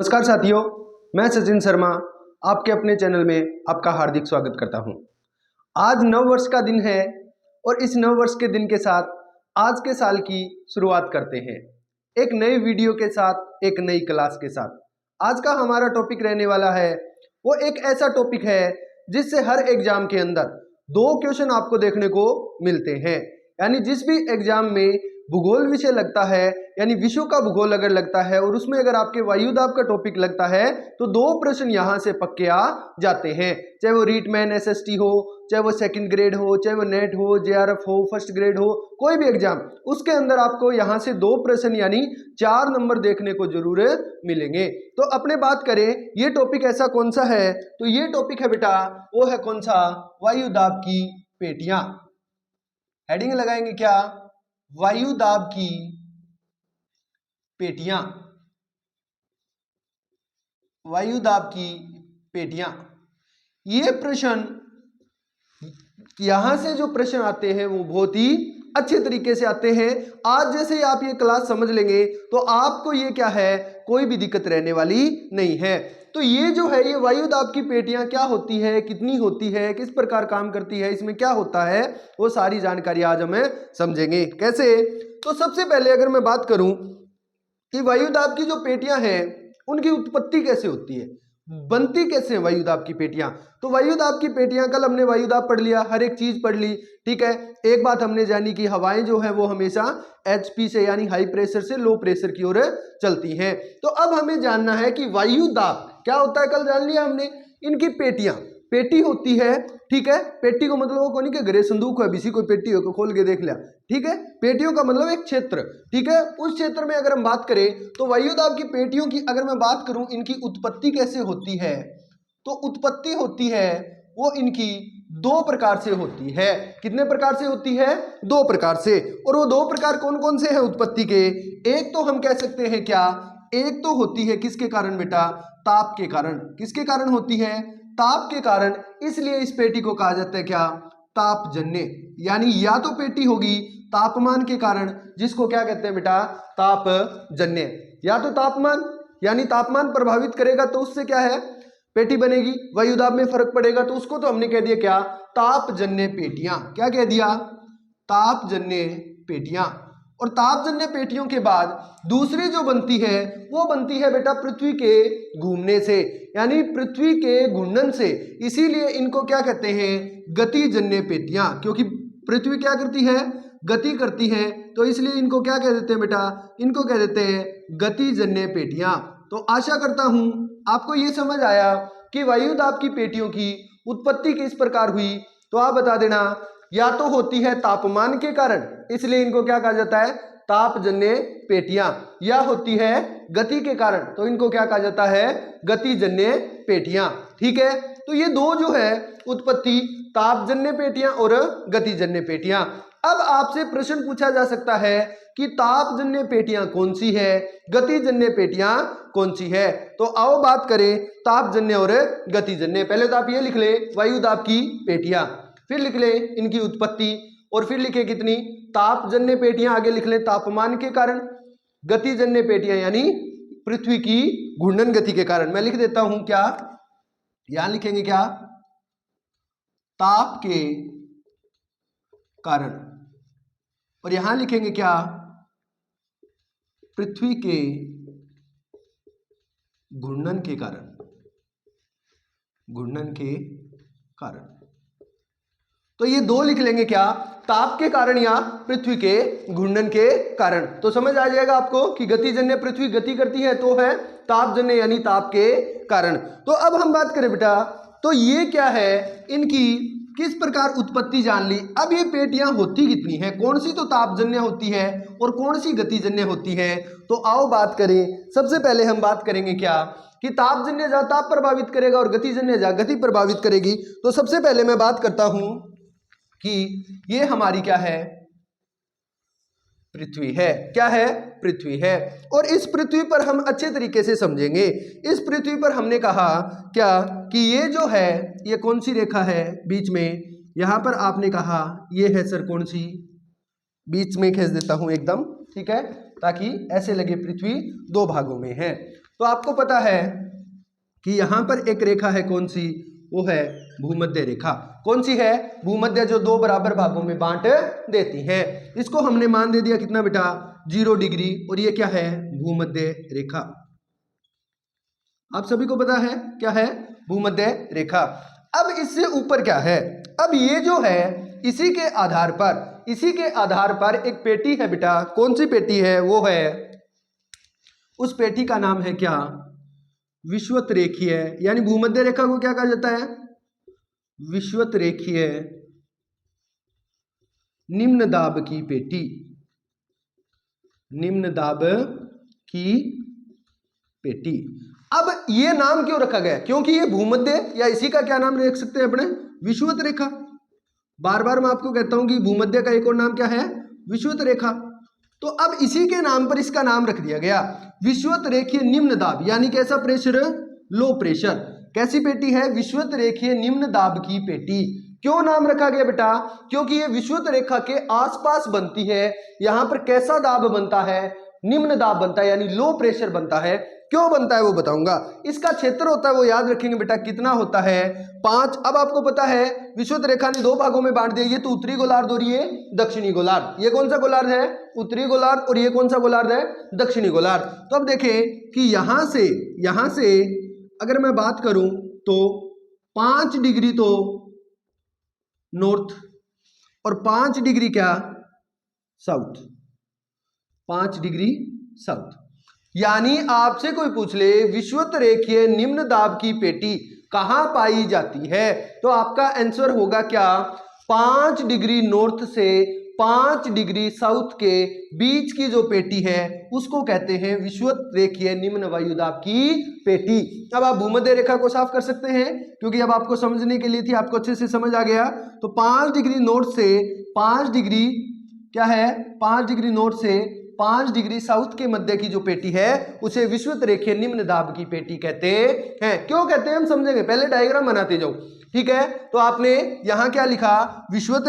नमस्कार साथियों, मैं सचिन शर्मा आपके अपने चैनल में आपका हार्दिक स्वागत करता हूं। आज नव वर्ष का दिन है और इस नव वर्ष के दिन के साथ आज के साल की शुरुआत करते हैं एक नई वीडियो के साथ, एक नई क्लास के साथ। आज का हमारा टॉपिक रहने वाला है वो एक ऐसा टॉपिक है जिससे हर एग्जाम के अंदर 2 क्वेश्चन आपको देखने को मिलते हैं। यानी जिस भी एग्जाम में भूगोल विषय लगता है, यानी विश्व का भूगोल अगर लगता है और उसमें अगर आपके वायुदाब का टॉपिक लगता है तो 2 प्रश्न यहां से पक्के आ जाते हैं। चाहे वो रीटमैन एसएसटी हो, चाहे वो सेकंड ग्रेड हो, चाहे वो नेट हो, जेआरएफ हो, फर्स्ट ग्रेड हो, कोई भी एग्जाम, उसके अंदर आपको यहां से 2 प्रश्न यानी 4 नंबर देखने को जरूर मिलेंगे। तो अपने बात करें ये टॉपिक ऐसा कौन सा है, तो ये टॉपिक है बेटा वो है कौन सा, वायुदाब की पेटियां। हेडिंग लगाएंगे क्या, वायुदाब की पेटियां। वायुदाब की पेटियां, ये प्रश्न यहां से जो प्रश्न आते हैं वो बहुत ही अच्छे तरीके से आते हैं। आज जैसे ही आप ये क्लास समझ लेंगे तो आपको ये क्या है, कोई भी दिक्कत रहने वाली नहीं है। तो ये जो है ये वायुदाब की पेटियां क्या होती है, कितनी होती है, किस प्रकार काम करती है, इसमें क्या होता है, वो सारी जानकारी आज हमें समझेंगे। कैसे, तो सबसे पहले अगर मैं बात करूं कि वायुदाब की जो पेटियां हैं उनकी उत्पत्ति कैसे होती है, बनती कैसे है वायुदाब की पेटियां। तो वायुदाब की पेटियां, कल हमने वायुदाब पढ़ लिया, हर एक चीज पढ़ ली, ठीक है। एक बात हमने जानी कि हवाएं जो है वो हमेशा एचपी से यानी हाई प्रेशर से लो प्रेशर की ओर चलती हैं। तो अब हमें जानना है कि वायुदाब क्या होता है, कल जान लिया हमने। इनकी पेटियां, पेटी होती है, ठीक है। पेटी को मतलब वो कौन के घरे संदूक है, किसी कोई पेटी हो खोल के देख लिया, ठीक है। पेटियों का मतलब एक क्षेत्र, ठीक है। उस क्षेत्र में अगर हम बात करें तो वायुदाब की पेटियों की अगर मैं बात करूं इनकी उत्पत्ति कैसे होती है, तो उत्पत्ति होती है वो इनकी 2 प्रकार से होती है। कितने प्रकार से होती है, 2 प्रकार से। और वो 2 प्रकार कौन कौन से हैं उत्पत्ति के, एक तो हम कह सकते हैं क्या, एक तो होती है किसके कारण बेटा, ताप के कारण। किसके कारण होती है, ताप के कारण। इसलिए इस पेटी को कहा जाता है क्या, तापजन्य। यानी या तो पेटी होगी तापमान के कारण, जिसको क्या कहते हैं बेटा, तापजन्य। या तो तापमान यानी तापमान प्रभावित करेगा तो उससे क्या है, पेटी बनेगी। वायुदाब में फर्क पड़ेगा तो उसको तो हमने कह दिया क्या, तापजन्य पेटियां। क्या कह दिया, तापजन्य पेटियां। और तापजन्य पेटियों के बाद दूसरी जो बनती है वो बनती है बेटा पृथ्वी के घूमने से, यानी पृथ्वी के घूर्णन से। इसीलिए इनको क्या कहते हैं, गतिजन्य पेटियां। क्योंकि पृथ्वी क्या करती है, गति करती है, तो इसलिए इनको क्या कह देते हैं बेटा, इनको कह देते हैं गतिजन्य पेटियां। तो आशा करता हूं आपको ये समझ आया कि वायुदाब की पेटियों की उत्पत्ति किस प्रकार हुई। तो आप बता देना, या तो होती है तापमान के कारण, इसलिए इनको क्या कहा जाता है, तापजन्य पेटियां, या होती है गति के कारण, तो इनको क्या कहा जाता है, गतिजन्य पेटियां, ठीक है। तो ये 2 जो है उत्पत्ति, तापजन्य पेटियां और गतिजन्य पेटियां। अब आपसे प्रश्न पूछा जा सकता है कि तापजन्य पेटियां कौन सी है, गतिजन्य पेटियां कौन सी है। तो आओ बात करें तापजन्य और गतिजन्य। पहले तो आप ये लिख ले वायुदाब की पेटियां, फिर लिख ले इनकी उत्पत्ति, और फिर लिखे कितनी, तापजन्य पेटियां, आगे लिख ले तापमान के कारण, गतिजन्य पेटियां यानी पृथ्वी की घूर्णन गति के कारण। मैं लिख देता हूं क्या, यहां लिखेंगे क्या, ताप के कारण, और यहां लिखेंगे क्या, पृथ्वी के घूर्णन के कारण। घूर्णन के कारण, तो ये 2 लिख लेंगे क्या, ताप के कारण या पृथ्वी के घूर्णन के कारण। तो समझ आ जाएगा आपको कि गतिजन्य पृथ्वी गति करती है तो है तापजन्य यानी ताप के कारण। तो अब हम बात करें बेटा, तो ये क्या है, इनकी किस प्रकार उत्पत्ति जान ली। अब ये पेटियां होती कितनी है, कौन सी तो तापजन्य होती है और कौन सी गतिजन्य होती है। तो आओ बात करें। सबसे पहले हम बात करेंगे क्या, कि तापजन्य जहां ताप प्रभावित करेगा और गतिजन्य जहां गति प्रभावित करेगी। तो सबसे पहले मैं बात करता हूं कि ये हमारी क्या है, पृथ्वी है। क्या है, पृथ्वी है। और इस पृथ्वी पर हम अच्छे तरीके से समझेंगे। इस पृथ्वी पर हमने कहा क्या कि ये जो है ये कौन सी रेखा है बीच में, यहां पर आपने कहा ये है सर कौन सी, बीच में खींच देता हूं एकदम, ठीक है, ताकि ऐसे लगे पृथ्वी 2 भागों में है। तो आपको पता है कि यहां पर एक रेखा है, कौन सी? वो है भूमध्य रेखा। कौन सी है? भूमध्य, जो दो बराबर भागों में बांट देती है। इसको हमने मान दे दिया कितना बेटा? 0 डिग्री। और ये क्या है? भूमध्य रेखा। आप सभी को पता है क्या है? भूमध्य रेखा। अब इससे ऊपर क्या है? अब ये जो है इसी के आधार पर एक पेटी है बेटा। कौन सी पेटी है? वो है, उस पेटी का नाम है क्या? विषुवत रेखीय, यानी भूमध्य रेखा को क्या कहा जाता है? विषुवत रेखीय निम्न दाब की पेटी। निम्न दाब की पेटी। अब ये नाम क्यों रखा गया? क्योंकि ये भूमध्य, या इसी का क्या नाम रख सकते हैं अपने? विषुवत रेखा। बार बार मैं आपको कहता हूं कि भूमध्य का एक और नाम क्या है? विषुवत रेखा। तो अब इसी के नाम पर इसका नाम रख दिया गया विषुवत रेखीय निम्न दाब, यानी कैसा प्रेशर? Low pressure. कैसी पेटी है? विषुवत रेखीय निम्न दाब की पेटी। क्यों नाम रखा गया बेटा? क्योंकि ये विषुवत रेखा के आसपास बनती है। यहां पर कैसा दाब बनता है? निम्न दाब बनता है, यानी लो प्रेशर बनता है। क्यों बनता है वो बताऊंगा। इसका क्षेत्र होता है, वो याद रखेंगे बेटा, कितना होता है? 5। अब आपको पता है विषुवत रेखा ने दो भागों में बांट दिया। ये तो उत्तरी गोलार्ध और ये दक्षिणी गोलार्ध। ये कौन सा गोलार्ध है? उत्तरी गोलार्ध। और ये कौन सा गोलार्ध है? दक्षिणी गोलार्ध। तो अब देखें कि यहां से अगर मैं बात करूं तो 5 डिग्री तो नॉर्थ और 5 डिग्री क्या? साउथ। 5 degree south. यानी आपसे कोई पूछ ले विषुवत रेखीय निम्न दाब की पेटी कहां पाई जाती है, तो आपका आंसर होगा क्या? 5 डिग्री नॉर्थ से 5 डिग्री साउथ के बीच की जो पेटी है उसको कहते हैं विषुवत रेखीय निम्न वायुदाब की पेटी। अब आप भूमध्य रेखा को साफ कर सकते हैं, क्योंकि अब आपको समझने के लिए थी, आपको अच्छे से समझ आ गया। तो 5 डिग्री नॉर्थ से 5 डिग्री क्या है? 5 डिग्री नॉर्थ से 5 डिग्री साउथ के मध्य की जो पेटी है उसे विषुवत रेखीय निम्न दाब की पेटी कहते हैं। क्यों कहते हैं हम समझेंगे, पहले डायग्राम बनाते जाओ, ठीक है? तो आपने यहां क्या लिखा? विषुवत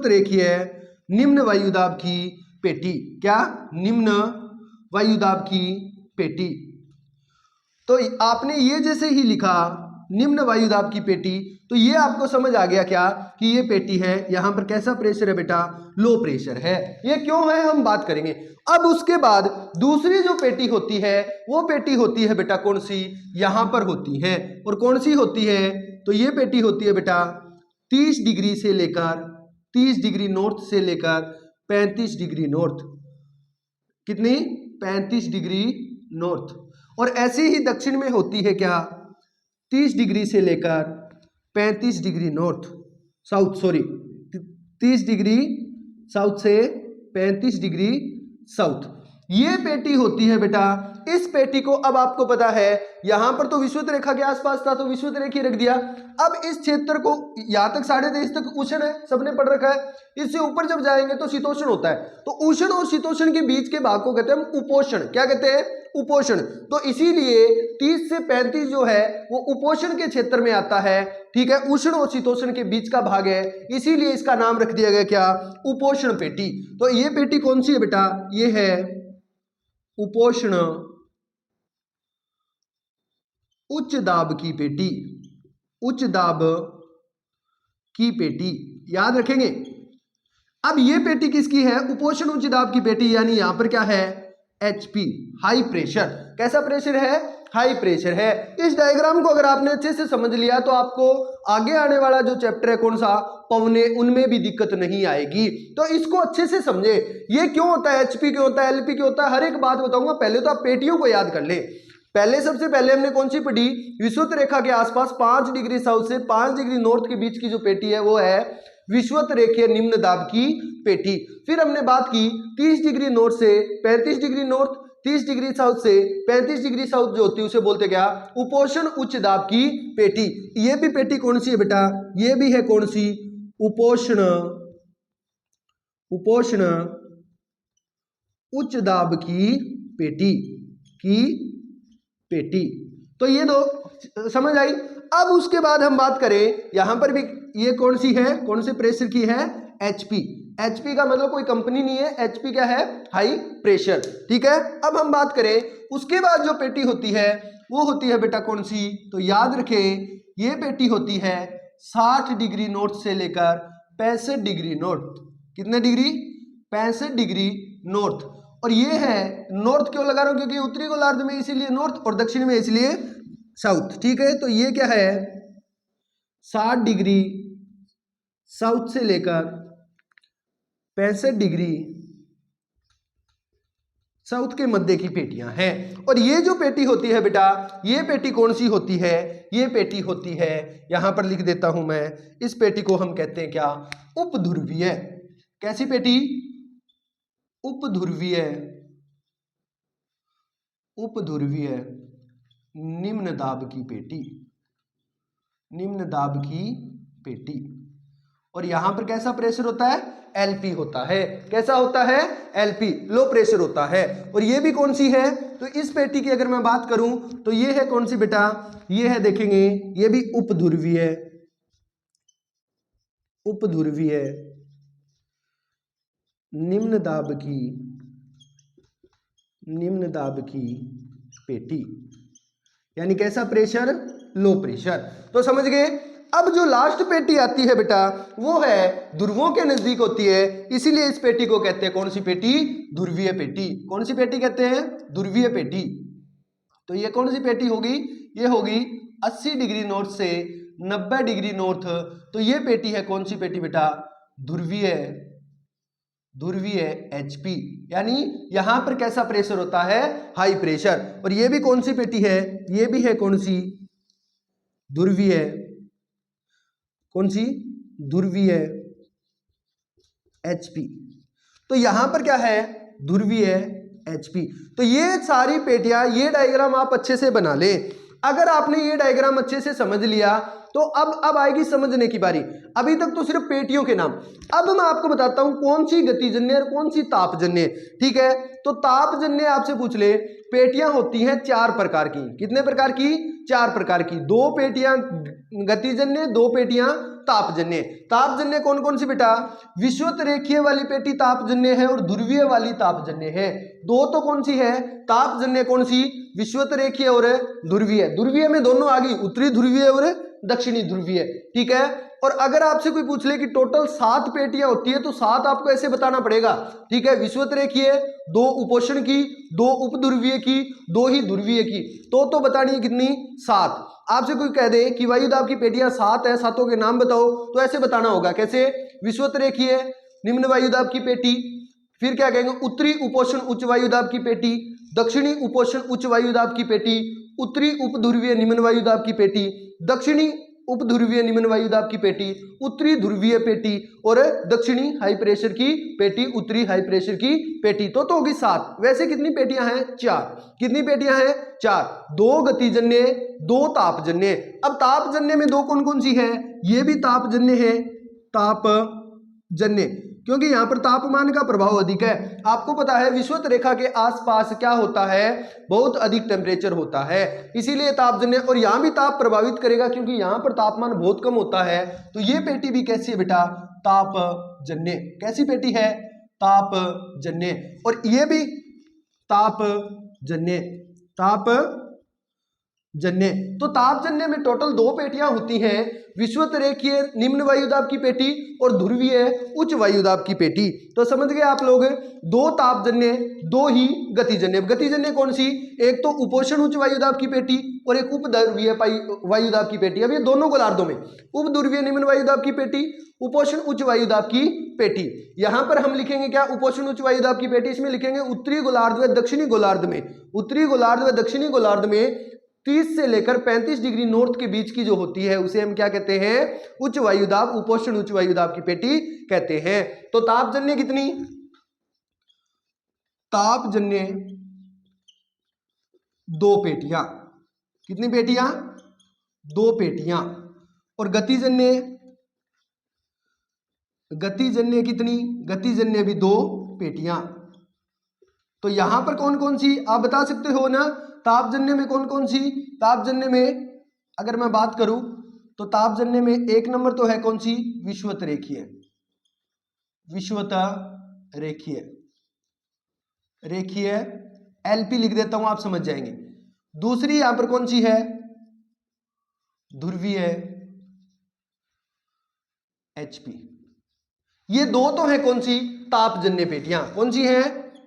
रेखीय निम्न वायुदाब की पेटी। क्या? निम्न वायुदाब की पेटी। तो आपने ये जैसे ही लिखा निम्न वायुदाब की पेटी, तो ये आपको समझ आ गया क्या कि ये पेटी है, यहां पर कैसा प्रेशर है बेटा? लो प्रेशर है। ये क्यों है हम बात करेंगे। अब उसके बाद दूसरी जो पेटी होती है वो पेटी होती है बेटा कौन सी? यहां पर होती है। और कौन सी होती है? तो ये पेटी होती है बेटा 30 डिग्री से लेकर 30 डिग्री नॉर्थ से लेकर 35 डिग्री नॉर्थ। कितनी? 35 डिग्री नॉर्थ। और ऐसे ही दक्षिण में होती है क्या? 30 डिग्री से लेकर 35 degree north south, sorry 30 degree south से 35 डिग्री साउथ। ये पेटी होती है बेटा। इस पेटी को अब आपको पता है यहां पर तो विषुवत रेखा के आसपास था तो विषुवत रेखा रख दिया। अब इस क्षेत्र को यहां तक 23.5 तक उष्ण है, सबने पढ़ रखा है। इससे ऊपर जब जाएंगे तो शीतोष्ण होता है। तो उष्ण और शीतोष्ण के बीच के भाग को कहते हैं हम उपोष्ण। क्या कहते हैं? उपोष्ण। तो इसीलिए 30 से 35 जो है वो उपोष्ण के क्षेत्र में आता है, ठीक है? उष्ण और शीतोष्ण के बीच का भाग है, इसीलिए इसका नाम रख दिया गया क्या? उपोष्ण पेटी। तो ये पेटी कौन सी है बेटा? ये है उपोष्ण उच्च दाब की पेटी। उच्च दाब की पेटी याद रखेंगे। अब ये पेटी किसकी है? उपोष्ण उच्च दाब की पेटी, यानी यहां पर क्या है? HP, high pressure. कैसा प्रेशर है? हाई प्रेशर है। इस डायग्राम को अगर आपने अच्छे से समझ लिया तो आपको आगे आने वाला जो चैप्टर है कौन सा? पवने, उनमें भी दिक्कत नहीं आएगी। तो इसको अच्छे से समझे। ये क्यों होता है? HP क्यों होता है? LP क्यों होता है? हर एक बात बताऊंगा। पहले तो आप पेटियों को याद कर ले। सबसे पहले हमने कौन सी पढ़ी? विषुवत रेखा के आसपास 5 डिग्री साउथ से 5 डिग्री नॉर्थ के बीच की जो पेटी है वो है विषुवत रेखीय निम्न दाब की पेटी। फिर हमने बात की 30 डिग्री नॉर्थ से 35 डिग्री नॉर्थ, 30 डिग्री साउथ से 35 डिग्री साउथ जो होती है उसे बोलते क्या? उपोष्ण उच्च दाब की पेटी। ये भी पेटी कौन सी है बेटा? ये भी है कौन सी? उपोष्ण उच्च दाब की पेटी। तो ये दो समझ आई। अब उसके बाद हम बात करें यहां पर भी, ये कौन सी है? कौन से प्रेशर की है? HP। एचपी का मतलब कोई कंपनी नहीं है, एचपी क्या है, हाई प्रेशर। ठीक है, अब हम बात करें उसके बाद जो पेटी होती है वो होती है बेटा कौन सी, तो याद रखें ये पेटी होती है 60 डिग्री नॉर्थ से लेकर 65 डिग्री नॉर्थ। कितने डिग्री, 65 डिग्री नॉर्थ। और ये है नॉर्थ क्यों लगा रहा हूं, क्योंकि उत्तरी गोलार्ध में इसीलिए नॉर्थ और दक्षिण में इसलिए साउथ। ठीक है, तो ये क्या है 60 डिग्री साउथ से लेकर 65 डिग्री साउथ के मध्य की पेटियां हैं। और ये जो पेटी होती है बेटा, ये पेटी कौन सी होती है, ये पेटी होती है, यहां पर लिख देता हूं मैं, इस पेटी को हम कहते हैं क्या, उपध्रुवीय। कैसी पेटी, उपध्रुवीय, उपध्रुवीय निम्न दाब की पेटी, निम्न दाब की पेटी। और यहां पर कैसा प्रेशर होता है, एलपी होता है। कैसा होता है, एलपी, लो प्रेशर होता है। और ये भी कौन सी है, तो इस पेटी की अगर मैं बात करूं तो ये है कौन सी बेटा, ये है देखेंगे ये भी उपध्रुवीय, उपध्रुवीय निम्न दाब की, निम्न दाब की पेटी। यानी कैसा प्रेशर, लो प्रेशर। तो समझ गए। अब जो लास्ट पेटी आती है बेटा वो है ध्रुवों के नजदीक होती है, इसीलिए इस पेटी को कहते हैं कौन सी पेटी, ध्रुवीय पेटी। कौन सी पेटी कहते हैं, ध्रुवीय पेटी। तो ये कौन सी पेटी होगी, ये होगी 80 डिग्री नॉर्थ से 90 डिग्री नॉर्थ। तो ये पेटी है कौन सी पेटी बेटा, ध्रुवीय, ध्रुवीय एचपी। यानी यहां पर कैसा प्रेशर होता है, हाई प्रेशर। और ये भी कौन सी पेटी है, ये भी है कौन सी, ध्रुवीय, कौन सी, ध्रुवीय एचपी। तो यहां पर क्या है, ध्रुवीय एचपी। तो ये सारी पेटियां, ये डायग्राम आप अच्छे से बना ले। अगर आपने ये डायग्राम अच्छे से समझ लिया तो अब आएगी समझने की बारी। अभी तक तो सिर्फ पेटियों के नाम, अब मैं आपको बताता हूं कौन सी गतिजन्य और कौन सी तापजन्य। ठीक है, तो तापजन्य आपसे पूछ ले, पेटियां होती हैं 4 प्रकार की। कितने प्रकार की, 4 प्रकार की। 2 पेटियां गतिजन्य, 2 पेटियां तापजन्य। तापजन्य कौन कौन सी बेटा, विषुवत रेखीय वाली पेटी तापजन्य है और ध्रुवीय वाली तापजन्य है। 2 तो कौन सी है, तापजन्य कौन सी, विषुवत रेखीय और ध्रुवीय। ध्रुवीय में दोनों आ गई, उत्तरी ध्रुवीय और दक्षिणी ध्रुवीय। ठीक है, और अगर आपसे कोई पूछ ले कि टोटल 7 पेटियां होती है तो 7 आपको ऐसे बताना पड़ेगा। ठीक है, विषुवत रेखीय, 2 उपोष्ण की, 2 उपध्रुवीय की, 2 ही ध्रुवीय की, तो बतानी है कितनी, 7। आपसे कोई कह दे कि वायुदाब की पेटियां 7 है, 7 के नाम बताओ, तो ऐसे बताना होगा। कैसे, विषुवत रेखीय निम्न वायुदाब की पेटी, फिर क्या कहेंगे, उत्तरी उपोष्ण उच्च वायुदाब की पेटी, दक्षिणी उपोष्ण उच्च वायुदाब की पेटी, उत्तरी उपध्रुवीय निम्न वायुदाब की पेटी, दक्षिणी उपध्रुवीय निम्न वायुदाब की पेटी, उत्तरी ध्रुवीय पेटी और दक्षिणी हाई प्रेशर की पेटी, उत्तरी हाई प्रेशर की पेटी। तो होगी 7। वैसे कितनी पेटियां हैं, 4। कितनी पेटियां हैं, 4। 2 गतिजन्य, 2 तापजन्य। अब तापजन्य में 2 कौन कौन सी है, ये भी तापजन्य है, तापजन्य, क्योंकि यहां पर तापमान का प्रभाव अधिक है। आपको पता है विषुवत रेखा के आसपास क्या होता है, बहुत अधिक टेम्परेचर होता है, इसीलिए तापजन्य। और यहां भी ताप प्रभावित करेगा क्योंकि यहां पर तापमान बहुत कम होता है। तो ये पेटी भी कैसी है बेटा, तापजन्य। कैसी पेटी है, तापजन्य। और ये भी तापजन्य, तापजन्य। तो तापजन्य में टोटल 2 पेटियां होती हैं, विषुवत रेखीय निम्न वायुदाब की पेटी और ध्रुवीय उच्च वायुदाब की पेटी। तो समझ गए आप लोग, 2 तापजन्य, 2 ही गतिजन्य। गतिजन्य कौन सी, एक तो उपोष्ण उच्च वायुदाब की पेटी और एक उपध्रुवीय वायुदाब की पेटी। अब ये दोनों गोलार्धों में, उपध्रुवीय निम्न वायुदाब की पेटी, उपोष्ण उच्च वायुदाब की पेटी। यहां पर हम लिखेंगे क्या, उपोष्ण उच्च वायुदाब की पेटी, इसमें लिखेंगे उत्तरी गोलार्ध व दक्षिणी गोलार्ध में, उत्तरी गोलार्ध व दक्षिणी गोलार्ध में 30 से लेकर 35 डिग्री नॉर्थ के बीच की जो होती है उसे हम क्या कहते हैं, उच्च वायुदाब, उपोष्ण उच्च वायुदाब की पेटी कहते हैं। तो तापजन्य कितनी, तापजन्य 2 पेटियां। कितनी पेटियां, 2 पेटियां। और गतिजन्य, गतिजन्य कितनी, गतिजन्य भी 2 पेटियां। तो यहां पर कौन कौन सी आप बता सकते हो ना, तापजन्य में कौन कौन सी, तापजन्य में अगर मैं बात करूं तो तापजन्य में 1 नंबर तो है कौन सी, विषुवत रेखीय। विषुवत रेखीय, रेखीय एलपी लिख देता हूं, आप समझ जाएंगे। दूसरी यहां पर कौन सी है, ध्रुवीय एचपी। ये दो तो है कौन सी, तापजन्य पेटियां। कौन सी है,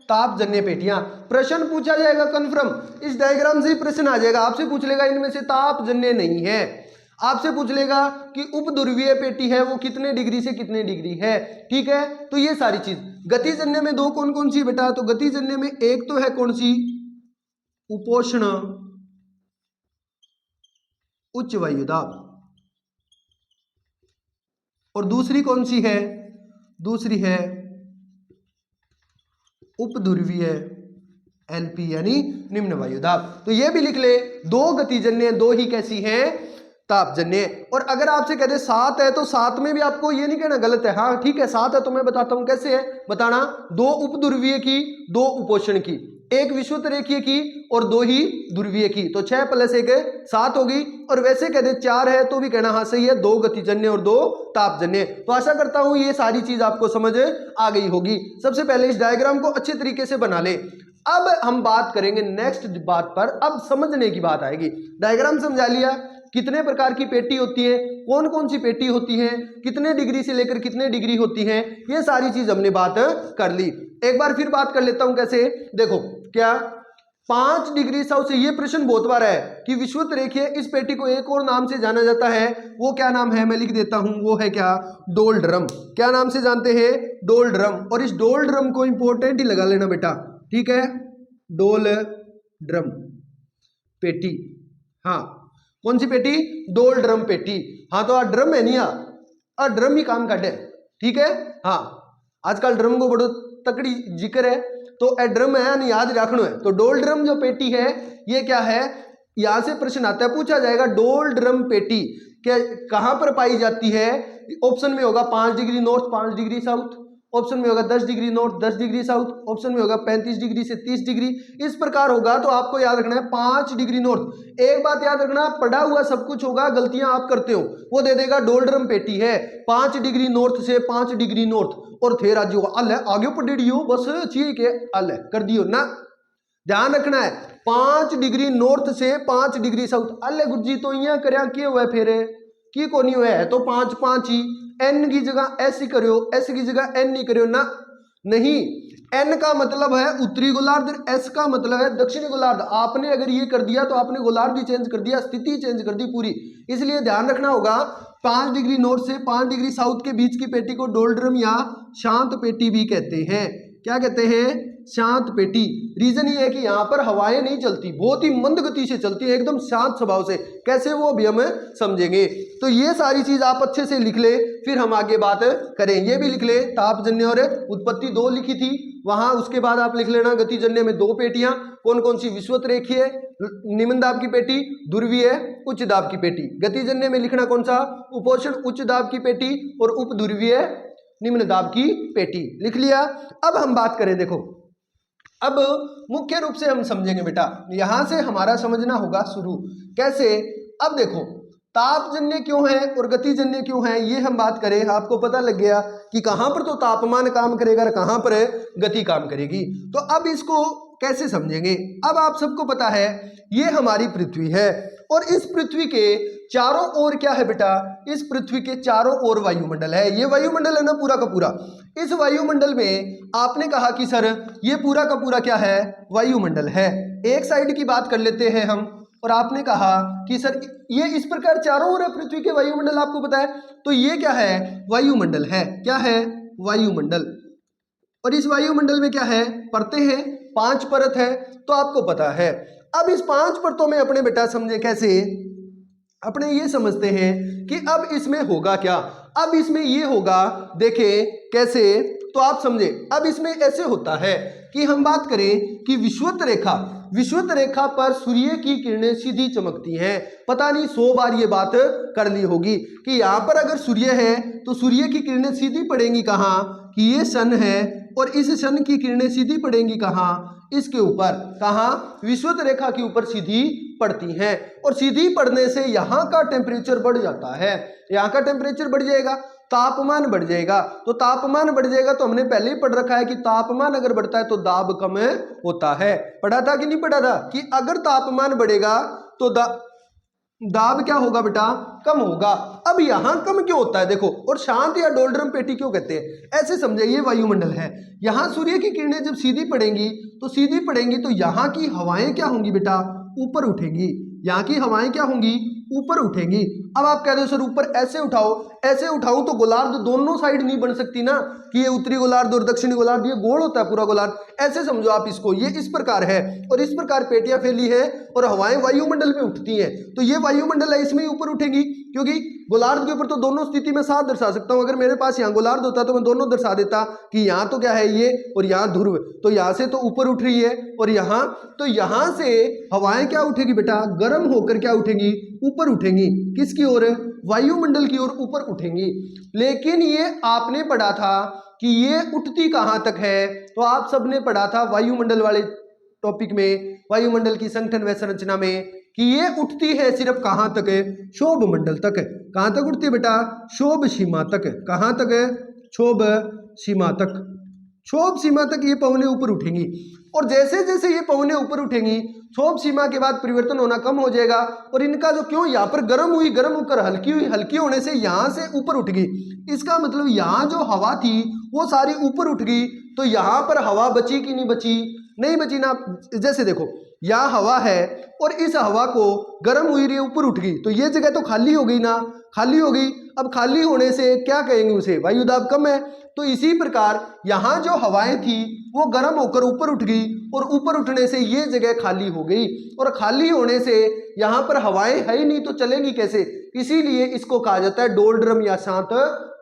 तापजन्य पेटियां। प्रश्न पूछा जाएगा कंफर्म, इस डायग्राम से ही प्रश्न आ जाएगा। आपसे पूछ लेगा इनमें से तापजन्य नहीं है, आपसे पूछ लेगा कि उपध्रुवीय पेटी है वो कितने डिग्री से कितने डिग्री है। ठीक है, तो ये सारी चीज। गतिजन्य में दो कौन कौन सी बेटा, तो गतिजन्य में एक तो है कौन सी, उपोष्ण उच्च वायुदाब, और दूसरी कौन सी है, दूसरी है उपध्रुवीय एलपी यानी निम्न वायुदाब। तो ये भी लिख ले, दो गतिजन्य, दो ही कैसी हैं, तापजन्य। और अगर आपसे कहते 7 है तो 7 में भी आपको ये नहीं कहना गलत है, हाँ ठीक है 7 है, तो मैं बताता हूं कैसे है, बताना। 2 उपध्रुवीय की, 2 उपोषण की, एक विषुवत रेखीय की और 2 ही ध्रुवीय की, तो 6 + 1 7 होगी। और वैसे कहते 4 है तो भी कहना हाँ सही है, 2 गतिजन्य और 2 तापजन्य। तो आशा करता हूं ये सारी चीज आपको समझ आ गई होगी। सबसे पहले इस डायग्राम को अच्छे तरीके से बना ले। अब हम बात करेंगे नेक्स्ट बात पर, अब समझने की बात आएगी। डायग्राम समझा लिया, कितने प्रकार की पेटी होती है, कौन कौन सी पेटी होती है, कितने डिग्री से लेकर कितने डिग्री होती है, ये सारी चीज हमने बात कर ली। एक बार फिर बात कर लेता हूं कैसे, देखो क्या 5 डिग्री साउथ से, ये प्रश्न बहुत बार है कि विषुवत रेखीय इस पेटी को एक और नाम से जाना जाता है, वो क्या नाम है, मैं लिख देता हूं, वो है क्या, डोलड्रम। क्या नाम से जानते हैं, डोलड्रम। और इस डोलड्रम को इंपॉर्टेंट ही लगा लेना बेटा, ठीक है, डोलड्रम पेटी। हाँ कौन सी पेटी, डोलड्रम पेटी। हाँ तो ड्रम है नहीं, ड्रम ही काम काटे, ठीक है। हाँ आजकल ड्रम को बड़ो तकड़ी जिक्र है, तो ड्रम है नहीं याद रखना है। तो डोलड्रम जो पेटी है ये क्या है, यहां से प्रश्न आता है, पूछा जाएगा डोलड्रम पेटी क्या कहां पर पाई जाती है। ऑप्शन में होगा 5 degree north 5 degree south, option में होगा 10 degree north 10 degree south, option में होगा 35 डिग्री से 30 डिग्री, इस प्रकार होगा। तो आपको याद रखना है 5 डिग्री नॉर्थ। एक बात याद रखना, पढ़ा हुआ सब कुछ होगा, गलतियां आप करते हो, वो दे देगा डोलड्रम पेटी है 5 डिग्री नॉर्थ से 5 डिग्री नॉर्थ, और थे राज्यों का अल है आगे पढ़ दियो, बस चाहिए के अल है कर दियो ना। ध्यान रखना है 5 डिग्री नॉर्थ से 5 डिग्री साउथ, अल गुरुजी तो यहाँ करया के हुआ फिर की को नहीं हुआ है, तो 5 5 ही, एन की जगह एस ही करियो, एस की जगह एन नहीं करियो ना, नहीं। एन का मतलब है उत्तरी गोलार्ध, एस का मतलब है दक्षिणी गोलार्ध। आपने अगर ये कर दिया तो आपने गोलार्ध ही चेंज कर दिया, स्थिति चेंज कर दी पूरी। इसलिए ध्यान रखना होगा 5 डिग्री नॉर्थ से 5 डिग्री साउथ के बीच की पेटी को डोलड्रम या शांत पेटी भी कहते हैं। क्या कहते हैं, शांत पेटी। रीजन ये है कि यहाँ पर हवाएं नहीं चलती, बहुत ही मंद गति से चलती है, एकदम शांत स्वभाव से। कैसे, वो भी हम समझेंगे। तो ये सारी चीज आप अच्छे से लिख ले, फिर हम आगे बात करें। ये भी लिख ले, तापजन्य और उत्पत्ति 2 लिखी थी वहां, उसके बाद आप लिख लेना गतिजन्य में 2 पेटियां, कौन कौन सी, विषुवत रेखीय निम्न दाब की पेटी, ध्रुवीय उच्च दाब की पेटी। गतिजन्य में लिखना कौन सा, उपोषण उच्च दाब की पेटी और उपध्रुवीय निम्न दाब की पेटी, लिख लिया। अब हम बात करें, देखो अब मुख्य रूप से हम समझेंगे बेटा, यहां से हमारा समझना होगा शुरू कैसे। अब देखो तापजन्य क्यों है और गतिजन्य क्यों है, ये हम बात करें। आपको पता लग गया कि कहां पर तो तापमान काम करेगा और कहां पर गति काम करेगी। तो अब इसको कैसे समझेंगे। अब आप सबको पता है ये हमारी पृथ्वी है, और इस पृथ्वी के चारों ओर क्या है बेटा, इस पृथ्वी के चारों ओर वायुमंडल है। ये वायुमंडल है ना पूरा का पूरा। इस वायुमंडल में आपने कहा कि सर ये पूरा का पूरा क्या है, वायुमंडल है। एक साइड की बात कर लेते हैं हम, और आपने कहा कि सर ये इस प्रकार चारों ओर है पृथ्वी के वायुमंडल, आपको पता है। तो ये क्या है, वायुमंडल है। क्या है, वायुमंडल। और इस वायुमंडल में क्या है, परतें हैं, 5 परत है, तो आपको पता है। अब इस 5 परतों में अपने बेटा समझे कैसे, अपने ये समझते हैं कि अब इसमें होगा क्या। अब इसमें ये होगा, देखें कैसे, तो आप समझे। अब इसमें ऐसे होता है कि हम बात करें कि विषुवत रेखा पर सूर्य की किरणें सीधी चमकती हैं। पता नहीं 100 बार ये बात कर ली होगी कि यहाँ पर अगर सूर्य है तो सूर्य की किरणें सीधी पड़ेंगी कहाँ, कि ये सन है, और इस सन की किरणें सीधी पड़ेंगी कहाँ, इसके ऊपर, कहाँ, विषुवत रेखा के ऊपर सीधी पड़ती हैं। और सीधी पड़ने से यहाँ का टेम्परेचर बढ़ जाता है, यहाँ का टेम्परेचर बढ़ जाएगा। तापमान बढ़ जाएगा। तो तापमान बढ़ जाएगा तो हमने पहले ही पढ़ रखा है कि तापमान अगर बढ़ता है तो दाब कम होता है। पढ़ा था कि नहीं पढ़ा था कि अगर तापमान बढ़ेगा तो दाब क्या होगा बेटा, कम होगा। अब यहां कम क्यों होता है देखो, और शांत या डोलड्रम पेटी क्यों कहते हैं, ऐसे समझिए वायुमंडल है, यहां सूर्य की किरणें जब सीधी पड़ेंगी तो यहां की हवाएं क्या होंगी बेटा, ऊपर उठेंगी, यहाँ की हवाएं क्या होंगी, ऊपर उठेंगी। अब आप कह रहे हो सर ऊपर ऐसे उठाऊं तो गोलार्ध दोनों साइड नहीं बन सकती ना, कि ये उत्तरी गोलार्ध और दक्षिणी गोलार्ध, ये गोल होता है पूरा गोलार्ध, ऐसे समझो आप इसको, ये इस प्रकार है और इस प्रकार पेटियां फैली है और हवाएं वायुमंडल में उठती हैं, तो ये वायुमंडल है इसमें ऊपर उठेंगी, क्योंकि गोलार्ध के ऊपर तो दोनों स्थिति में साथ दर्शा सकता हूं। अगर मेरे पास यहाँ गोलार्ध होता तो मैं दोनों दर्शा देता कि यहाँ तो क्या है ये और यहाँ ध्रुव, तो यहाँ से तो ऊपर उठ रही है और यहाँ, तो यहाँ से हवाएं क्या उठेगी बेटा, गर्म होकर क्या उठेंगी, ऊपर उठेंगी, किसकी ओर, वायुमंडल की ओर ऊपर उठेंगी। लेकिन ये आपने पढ़ा था कि ये उठती कहां तक है, तो आप सबने पढ़ा था वायुमंडल वाले टॉपिक में, वायुमंडल की संगठन व संरचना में, कि ये उठती है सिर्फ कहां तक है, क्षोभ मंडल तक है। कहां तक उठती है बेटा, क्षोभ सीमा तक है। कहां तक है, क्षोभ सीमा तक। क्षोभ सीमा तक ये पवनें ऊपर उठेंगी और जैसे जैसे ये पवनें ऊपर उठेंगी क्षोभ सीमा के बाद परिवर्तन होना कम हो जाएगा और इनका जो, क्यों यहाँ पर गर्म हुई, गर्म होकर हल्की हुई, हल्की होने से यहाँ से ऊपर उठ गई, इसका मतलब यहाँ जो हवा थी वो सारी ऊपर उठ गई, तो यहाँ पर हवा बची कि नहीं बची, नहीं बची ना। जैसे देखो यहाँ हवा है और इस हवा को गर्म हुई रही ऊपर उठ गई, तो ये जगह तो खाली हो गई ना, खाली हो गई। अब खाली होने से क्या कहेंगे उसे, वायुदाब कम है। तो इसी प्रकार यहाँ जो हवाएं थी वो गर्म होकर ऊपर उठ गई और ऊपर उठने से ये जगह खाली हो गई और खाली होने से यहाँ पर हवाएं है ही नहीं तो चलेंगी कैसे, इसीलिए इसको कहा जाता है डोलड्रम या शांत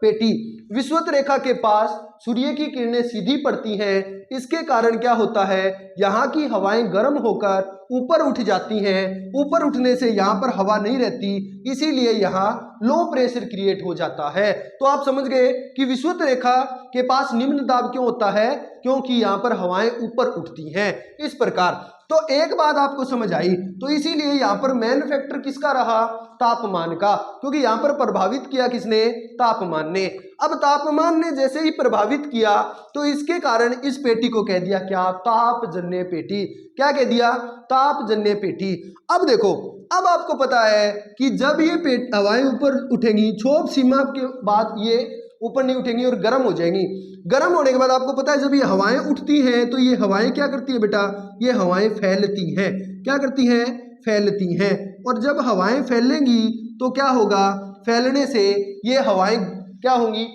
पेटी। विषुवत रेखा के पास सूर्य की किरणें सीधी पड़ती हैं, इसके कारण क्या होता है, यहाँ की हवाएं गर्म होकर ऊपर उठ जाती हैं, ऊपर उठने से यहाँ पर हवा नहीं रहती, इसीलिए यहाँ लो प्रेशर क्रिएट हो जाता है। तो आप समझ गए कि विषुवत रेखा के पास निम्न दाब क्यों होता है, क्योंकि यहाँ पर हवाएं ऊपर उठती हैं इस प्रकार। तो एक बात आपको समझ आई, तो इसीलिए यहाँ पर मेन फैक्टर किसका रहा, तापमान का, क्योंकि यहाँ पर प्रभावित किया किसने, तापमान ने। अब तापमान ने जैसे ही प्रभावित किया तो इसके कारण इस पेटी को कह दिया क्या, तापजन्य पेटी। क्या कह दिया, तापजन्य पेटी। अब देखो, अब आपको पता है कि जब ये हवाएं ऊपर उठेंगी क्षोभ सीमा के बाद ये ऊपर नहीं उठेंगी और गर्म हो जाएंगी। गर्म होने के बाद आपको पता है जब ये हवाएं उठती हैं तो ये हवाएं क्या करती है बेटा, ये हवाएं फैलती हैं। क्या करती हैं, फैलती हैं। और जब हवाएं फैलेंगी तो क्या होगा, फैलने से ये हवाएं क्या होंगी,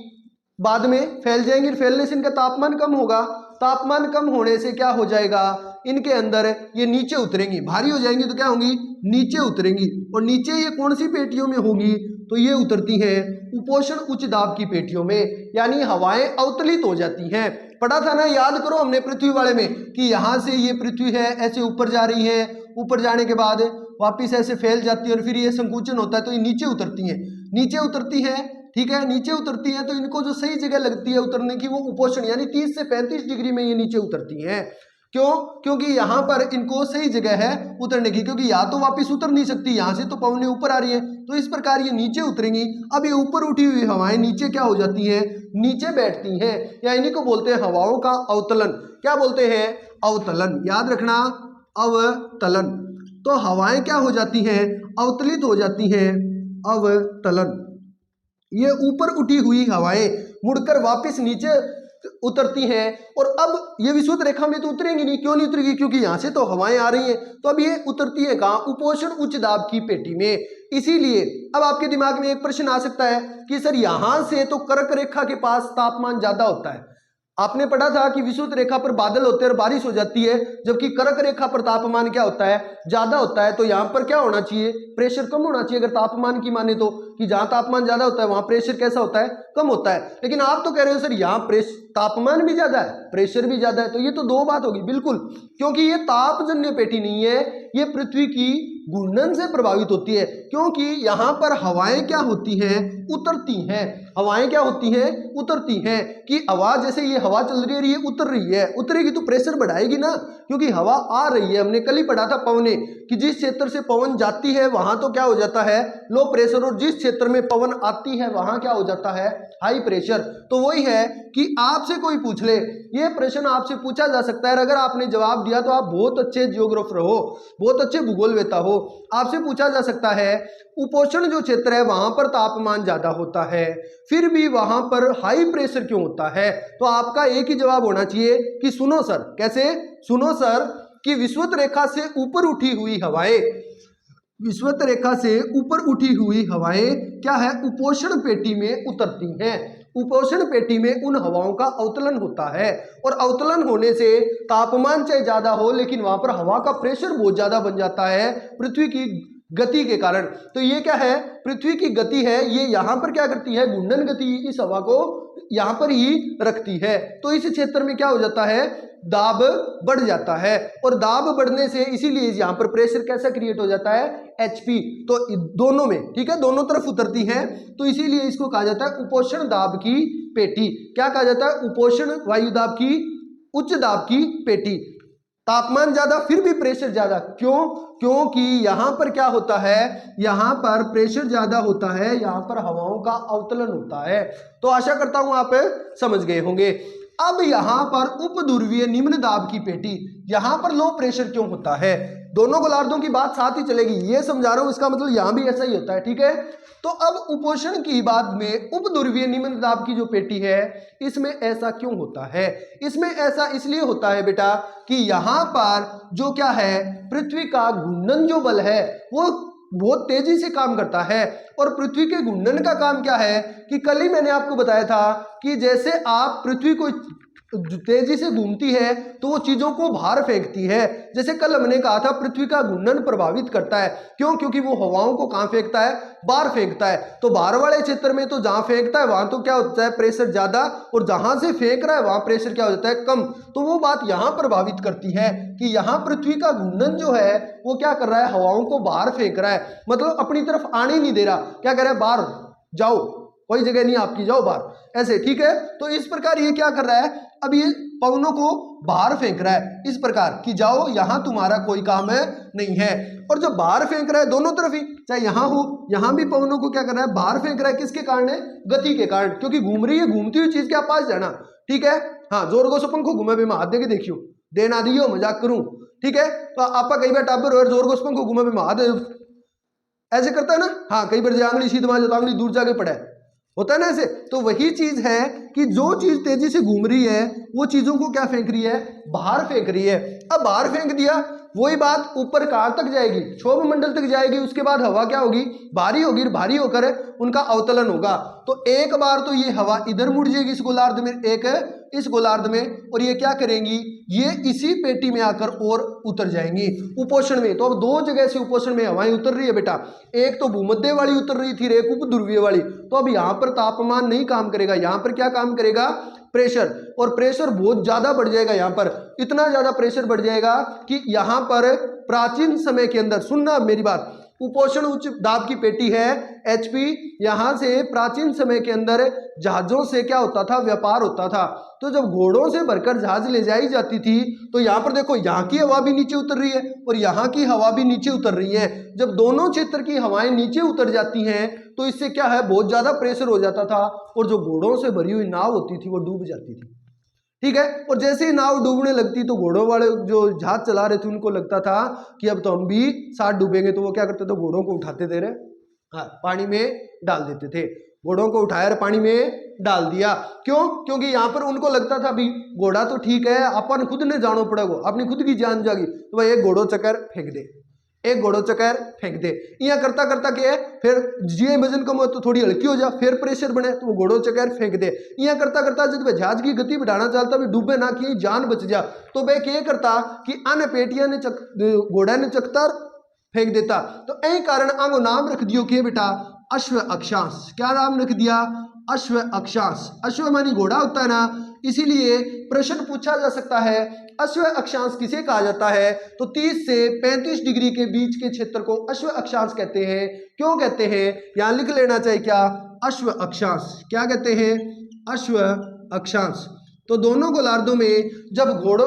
बाद में फैल जाएंगी, फैलने से इनका तापमान कम होगा, तापमान कम होने से क्या हो जाएगा, इनके अंदर ये नीचे उतरेंगी, भारी हो जाएंगी तो क्या होंगी, नीचे उतरेंगी। और नीचे ये कौन सी पेटियों में होगी, तो ये उतरती हैं उपोषण उच्च दाब की पेटियों में, यानी हवाएं अवतलित हो जाती हैं। पढ़ा था ना, याद करो हमने पृथ्वी वाले में कि यहाँ से ये पृथ्वी है ऐसे ऊपर जा रही है, ऊपर जाने के बाद वापिस ऐसे फैल जाती है और फिर ये संकुचन होता है तो ये नीचे उतरती हैं, नीचे उतरती है, ठीक है, नीचे उतरती है तो इनको जो सही जगह लगती है उतरने की वो उपोषण यानी 30 से 35 डिग्री में ये नीचे उतरती हैं। क्यों, क्योंकि यहाँ पर इनको सही जगह है उतरने की, क्योंकि या तो वापस उतर नहीं सकती, यहाँ से तो पवनें ऊपर आ रही है तो इस प्रकार ये नीचे उतरेंगी। अब ये ऊपर उठी हुई हवाएं नीचे क्या हो जाती हैं, नीचे बैठती हैं, या इन्हीं को बोलते हैं हवाओं का अवतलन। क्या बोलते हैं, अवतलन, याद रखना, अवतलन। तो हवाएं क्या हो जाती हैं, अवतलित हो जाती हैं, अवतलन। ये ऊपर उठी हुई हवाएं मुड़कर वापस नीचे उतरती हैं और अब ये विषुवत रेखा में तो उतरेंगी नहीं। क्यों नहीं उतरेगी, क्योंकि यहाँ से तो हवाएं आ रही हैं, तो अब ये उतरती है कहाँ, उपोषण उच्च दाब की पेटी में। इसीलिए अब आपके दिमाग में एक प्रश्न आ सकता है कि सर यहाँ से तो कर्क रेखा के पास तापमान ज्यादा होता है। आपने पढ़ा था कि विषुवत रेखा पर बादल होते हैं और बारिश हो जाती है, जबकि कर्क रेखा पर तापमान क्या होता है, ज्यादा होता है। तो यहाँ पर क्या होना चाहिए, प्रेशर कम होना चाहिए। अगर तापमान की माने तो कि जहां तापमान ज्यादा होता है वहां प्रेशर कैसा होता है, कम होता है। लेकिन आप तो कह रहे हो सर यहाँ तापमान भी ज्यादा है, प्रेशर भी ज्यादा है, तो ये तो दो बात होगी बिल्कुल, क्योंकि ये तापजन्य पेटी नहीं है, ये पृथ्वी की घूर्णन से प्रभावित होती है। क्योंकि यहाँ पर हवाएं क्या होती हैं, उतरती हैं। हवाएं क्या होती हैं, उतरती हैं। कि हवा जैसे ये हवा चल रही है, ये उतर रही है, उतरेगी तो प्रेशर बढ़ाएगी ना, क्योंकि हवा आ रही है। हमने कल ही पढ़ा था पवने कि जिस क्षेत्र से पवन जाती है वहां तो क्या हो जाता है, लो प्रेशर, और जिस क्षेत्र में पवन आती है वहां क्या हो जाता है, हाई प्रेशर। तो वही है कि आपसे कोई पूछ ले, ये प्रश्न आपसे पूछा जा सकता है, अगर आपने जवाब दिया तो आप बहुत अच्छे जियोग्राफर हो, बहुत अच्छे भूगोलवेता हो। आपसे पूछा जा सकता है उपोष्ण जो क्षेत्र है वहां पर तापमान ज्यादा होता है, फिर भी वहां पर हाई प्रेशर क्यों होता है? तो आपका एक ही जवाब होना चाहिए कि सुनो सर। कैसे? सुनो सर कि विषुवत रेखा से ऊपर उठी हुई हवाएं, विषुवत रेखा से ऊपर उठी हुई हवाएं क्या है, उपोष्ण पेटी में उतरती हैं। उपोष्ण पेटी में उन हवाओं का अवतलन होता है, और अवतलन होने से तापमान चाहे ज्यादा हो लेकिन वहां पर हवा का प्रेशर बहुत ज्यादा बन जाता है पृथ्वी की गति के कारण। तो ये क्या है, पृथ्वी की गति है, ये यहां पर क्या करती है, घूर्णन गति इस हवा को यहां पर ही रखती है। तो इस क्षेत्र में क्या हो जाता है, दाब बढ़ जाता है, और दाब बढ़ने से इसीलिए यहां पर प्रेशर कैसा क्रिएट हो जाता है, HP। तो दोनों में, ठीक है, दोनों तरफ उतरती है, तो इसीलिए इसको कहा जाता है उपोष्ण दाब की पेटी। क्या कहा जाता है, उपोष्ण वायु दाब की, उच्च दाब की पेटी। तापमान ज्यादा फिर भी प्रेशर ज्यादा, क्यों? क्योंकि यहां पर क्या होता है, यहां पर प्रेशर ज्यादा होता है, यहां पर हवाओं का अवतलन होता है। तो आशा करता हूं आप समझ गए होंगे। अब यहां पर उपध्रुवीय निम्न दाब की पेटी, यहां पर लो प्रेशर क्यों होता है? दोनों गोलार्धों की बात साथ ही चलेगी, ये समझा रहा हूं, इसका मतलब यहां भी ऐसा ही होता है, ठीक है। तो अब उपोषण की बात में उपध्रुवीय निम्न दाब की जो पेटी है, इसमें ऐसा क्यों होता है? इसमें ऐसा इसलिए होता है बेटा कि यहां पर जो क्या है, पृथ्वी का घूर्णन जो बल है वो बहुत तेजी से काम करता है। और पृथ्वी के घूर्णन का काम क्या है कि कल ही मैंने आपको बताया था कि जैसे आप पृथ्वी को तेजी से घूमती है तो वो चीजों को बाहर फेंकती है। जैसे कल हमने कहा था पृथ्वी का घूर्णन प्रभावित करता है, क्यों? क्योंकि वो हवाओं को कहां फेंकता है, बाहर फेंकता है। तो बाहर वाले क्षेत्र में तो जहां फेंकता है वहां तो क्या होता है, प्रेशर ज्यादा, और जहां से फेंक रहा है वहां प्रेशर क्या हो जाता है, कम। तो वो बात यहां प्रभावित करती है कि यहां पृथ्वी का घूर्णन जो है वो क्या कर रहा है, हवाओं को बाहर फेंक रहा है, मतलब अपनी तरफ आने नहीं दे रहा। क्या कह रहा है, बाहर जाओ, कोई जगह नहीं आपकी, जाओ बाहर, ऐसे, ठीक है। तो इस प्रकार ये क्या कर रहा है, अब ये पवनों को बाहर फेंक रहा है इस प्रकार कि जाओ, यहां तुम्हारा कोई काम है नहीं है। और जो बाहर फेंक रहा है दोनों तरफ ही, चाहे यहां हो, यहां भी पवनों को क्या कर रहा है, बाहर फेंक रहा है। किसके कारण है, गति के कारण, क्योंकि घूम रही है, घूमती हुई चीज के पास जाना, ठीक है। हाँ, जोर को सपन को घूमे भी मैं हाथ दे के देखियो, देना दियो, मजाक करूं, ठीक है। तो आपका कई बार टाबर और जोर को सपन को घूमे भी मैं हाथ ऐसे करता है ना, हाँ, कई बार आंगली सीध मार जाता, आंगली दूर जाके पड़ा है, होता है ना ऐसे। तो वही चीज है कि जो चीज तेजी से घूम रही है वो चीजों को क्या फेंक रही है, बाहर फेंक रही है। अब बाहर फेंक दिया, वही बात ऊपर कहां तक जाएगी, क्षोभ मंडल तक जाएगी। उसके बाद हवा क्या होगी, भारी होगी, भारी होकर उनका अवतलन होगा। तो एक बार तो ये हवा इधर मुड़ जाएगी इस गोलार्ध में, एक इस गोलार्ध में, और ये क्या करेंगी, ये इसी पेटी में आकर और उतर जाएंगी उपोषण में। तो अब दो जगह से उपोषण में हवाएं उतर रही है बेटा, एक तो भूमध्य वाली उतर रही थी, एक उपध्रुवीय वाली। तो अब यहां पर तापमान नहीं काम करेगा, यहां पर क्या काम करेगा, प्रेशर। और प्रेशर बहुत ज्यादा बढ़ जाएगा, यहां पर इतना ज्यादा प्रेशर बढ़ जाएगा कि यहां पर प्राचीन समय के अंदर, सुनना मेरी बात, उपोषण उच्च दाब की पेटी है HP, यहां से प्राचीन समय के अंदर जहाजों से क्या होता था, व्यापार होता था। तो जब घोड़ों से भरकर जहाज ले जाई जाती थी तो यहां पर देखो, यहां की हवा भी नीचे उतर रही है और यहां की हवा भी नीचे उतर रही है। जब दोनों क्षेत्र की हवाएं नीचे उतर जाती हैं तो इससे क्या है, बहुत ज्यादा प्रेशर हो जाता था, और जो घोड़ों से भरी हुई नाव होती थी वो डूब जाती थी, ठीक है। और जैसे ही नाव डूबने लगती तो घोड़ों वाले जो जहाज चला रहे थे उनको लगता था कि अब तो हम भी साथ डूबेंगे। तो वो क्या करते थे, घोड़ों को उठाते थे, हाँ, पानी में डाल देते थे। घोड़ों को उठाया पानी में डाल दिया, क्यों? क्योंकि यहाँ पर उनको लगता था भी घोड़ा तो ठीक है, अपन खुद ने जानो पड़ेगा, अपनी खुद की जान जागी, तो भाई एक घोड़ो चक्कर फेंक दे, एक घोड़ो चक्कर फेंक दे। यहाँ करता करता क्या है, फिर जी वजन कम हो तो थोड़ी हल्की हो जा, फिर प्रेशर बने तो वो घोड़ो चक्कर फेंक दे। यहाँ करता करता जब जहाज की गति बढ़ाना चाहता भी, डूबे ना कि जान बच जा, तो वह क्या करता कि अन्य पेटिया ने घोड़ा ने चकता फेंक देता। तो यही कारण आंगो नाम रख दियो कि बेटा अश्व अक्षांश। क्या नाम रख दिया, अश्व अक्षांश। अश्व मानी घोड़ा होता है ना, इसीलिए प्रश्न पूछा जा सकता है अश्व अक्षांश किसे कहा जाता है, तो 30 से 35 डिग्री के बीच के क्षेत्र को अश्व अक्षांश कहते हैं। क्यों कहते हैं, यहां लिख लेना चाहिए क्या, अश्व अक्षांश। क्या कहते हैं? अश्व अक्षांश। तो दोनों गोलार्धों में जब घोड़ों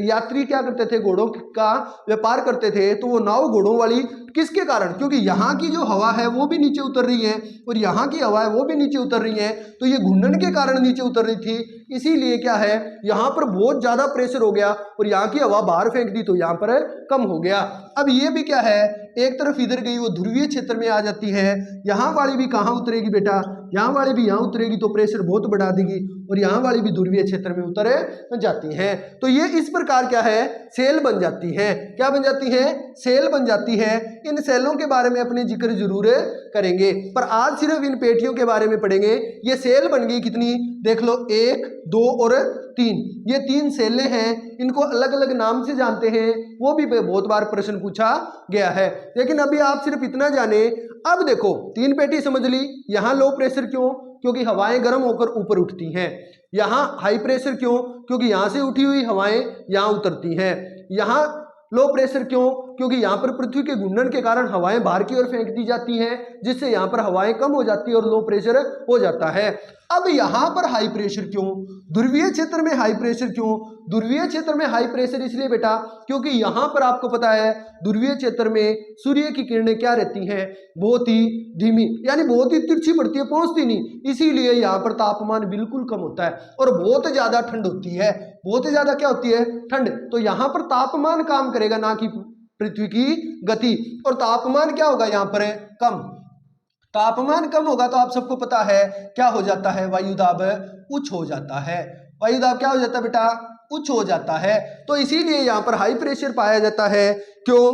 यात्री क्या करते थे, घोड़ों का व्यापार करते थे, तो वो नाव घोड़ों वाली किसके कारण? क्योंकि यहाँ की जो हवा है वो भी नीचे उतर रही है और यहाँ की हवा है वो भी नीचे उतर रही है, तो ये घूर्णन के कारण नीचे उतर रही थी। इसीलिए क्या है, यहाँ पर बहुत ज्यादा प्रेशर हो गया और यहाँ की हवा बाहर फेंक दी तो यहाँ पर कम हो गया। अब ये भी क्या है, एक तरफ इधर गई वो ध्रुवीय क्षेत्र में आ जाती है, यहाँ वाली भी कहाँ उतरेगी बेटा, यहाँ वाली भी यहाँ उतरेगी तो प्रेशर बहुत बढ़ा देगी और यहाँ वाली भी ध्रुवीय क्षेत्र में उतर जाती हैं। तो ये इस प्रकार क्या है, सेल बन जाती हैं। क्या बन जाती हैं? सेल बन जाती है। इन सेलों के बारे में अपने जिक्र जरूर करेंगे, पर आज सिर्फ इन पेटियों के बारे में पढ़ेंगे। ये सेल बन गई कितनी, देख लो, 1, 2 और 3। ये 3 सेलें हैं, इनको अलग अलग नाम से जानते हैं, वो भी बहुत बार प्रश्न पूछा गया है। लेकिन अभी आप सिर्फ इतना जाने। अब देखो 3 पेटी समझ ली। यहाँ लो प्रेशर क्यों? क्योंकि हवाएं गर्म होकर ऊपर उठती हैं। यहाँ हाई प्रेशर क्यों? क्योंकि यहाँ से उठी हुई हवाएं यहाँ उतरती हैं। यहाँ लो प्रेशर क्यों? क्योंकि यहाँ पर पृथ्वी के घूर्णन के कारण हवाएं बाहर की ओर फेंक दी जाती हैं, जिससे यहाँ पर हवाएं कम हो जाती है और लो प्रेशर हो जाता है। अब यहाँ पर हाई प्रेशर क्यों? ध्रुवीय क्षेत्र में हाई प्रेशर क्यों? ध्रुवीय क्षेत्र में हाई प्रेशर इसलिए बेटा क्योंकि यहाँ पर आपको पता है ध्रुवीय क्षेत्र में सूर्य की किरणें क्या रहती हैं, बहुत ही धीमी, यानी बहुत ही तिरछी पड़ती है, पहुंचती नहीं। इसीलिए यहाँ पर तापमान बिल्कुल कम होता है और बहुत ज्यादा ठंड होती है। बहुत ज्यादा क्या होती है? ठंड। तो यहाँ पर तापमान काम करेगा, ना कि पृथ्वी की गति। और तापमान क्या होगा यहाँ पर? कम। तापमान कम होगा तो आप सबको पता है क्या हो जाता है, वायुदाब उच्च हो जाता है। वायुदाब क्या हो जाता है बेटा? उच्च हो जाता है। तो इसीलिए यहाँ पर हाई प्रेशर पाया जाता है। क्यों?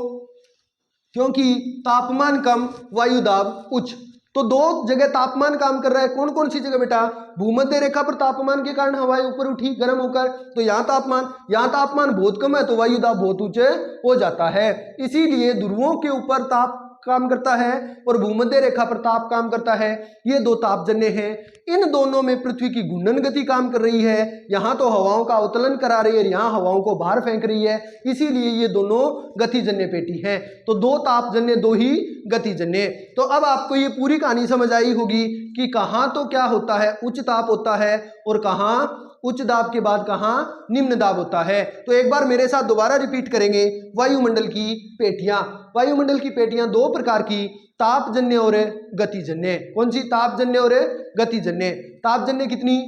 क्योंकि तापमान कम, वायुदाब उच्च। तो 2 जगह तापमान काम कर रहा है। कौन कौन सी जगह बेटा? भूमध्य रेखा पर तापमान के कारण हवाएं ऊपर उठी गर्म होकर, तो यहाँ तापमान बहुत कम है तो वायुदाब बहुत ऊंचे हो जाता है। इसीलिए ध्रुवों के ऊपर ताप काम करता है और भूमध्य रेखा पर ताप काम करता है। ये 2 तापजन्य हैं। इन दोनों में पृथ्वी की घूर्णन गति काम कर रही है। यहाँ तो हवाओं का अवतलन करा रही है, यहाँ हवाओं को बाहर फेंक रही है। इसीलिए ये दोनों गतिजन्य पेटी हैं। तो 2 तापजन्य, 2 ही गतिजन्य। तो अब आपको ये पूरी कहानी समझ आई होगी कि कहाँ तो क्या होता है, उच्च ताप होता है और कहाँ उच्च दाब के बाद कहाँ निम्न दाब होता है। तो एक बार मेरे साथ दोबारा रिपीट करेंगे। वायुमंडल की पेटियां। वायुमंडल की पेटियां 2 प्रकार की, तापजन्य और गतिजन्य। कौन सी? तापजन्य और गतिजन्य। तापजन्य कितनी?